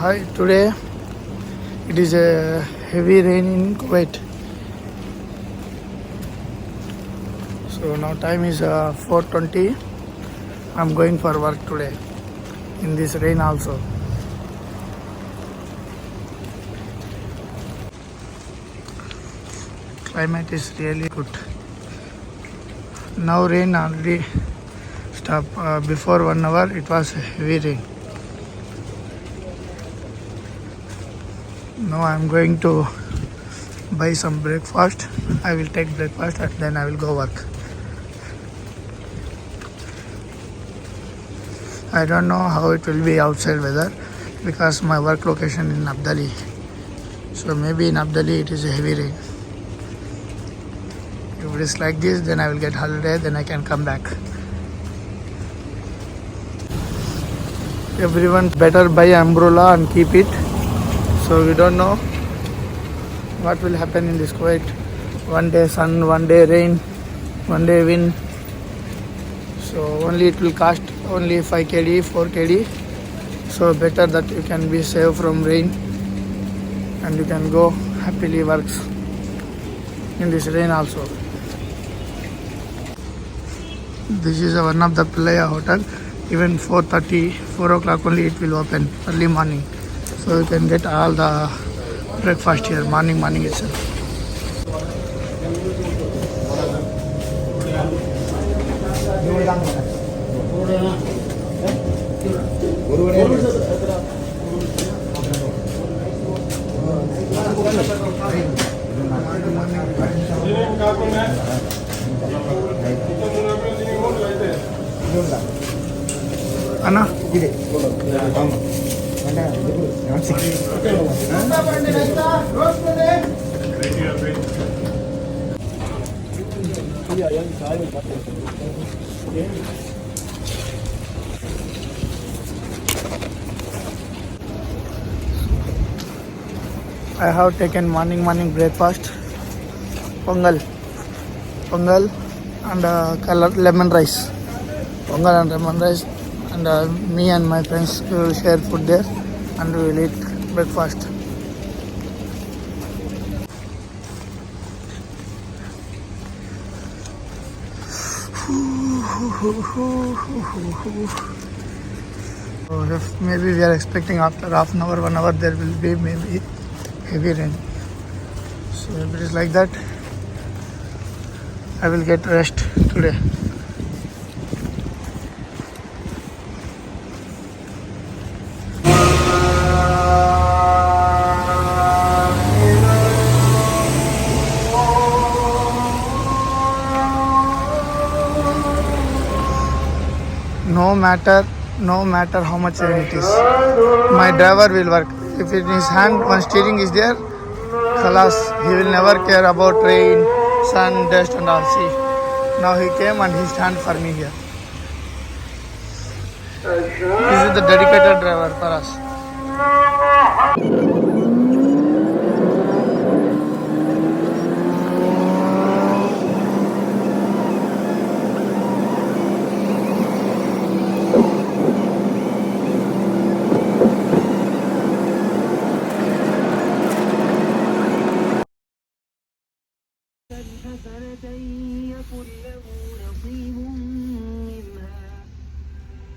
Hi, today it is a heavy rain in Kuwait. So now time is 4:20. I'm going for work today in this rain also. Climate is really good. Now rain already stopped. Before 1 hour it was heavy rain. Now I'm going to buy some breakfast. I will take breakfast and then I will go work. I don't know how it will be outside weather because my work location in Abdali. So maybe in Abdali it is a heavy rain. If it is like this, then I will get holiday, then I can come back. Everyone better buy umbrella and keep it. So we don't know what will happen in this Kuwait. One day sun, one day rain, one day wind. So only it will cost only 5 kd, 4 kd. So better that you can be safe from rain and you can go happily works in this rain also. This is one of the Playa hotel. Even 4:30, 4 o'clock only it will open early morning. So you can get all the breakfast here morning itself. Anna? I have taken morning breakfast, pongal and lemon rice. Pongal and lemon rice, and me and my friends will share food there and we will eat breakfast. So if maybe we are expecting after half an hour, 1 hour there will be maybe heavy rain. So if it is like that, I will get rest today. No matter how much rain it is, my driver will work. If in his hand one steering is there, khalas, he will never care about rain, sun, dust and all. See, now he came and he stand for me here. This is the dedicated driver for us.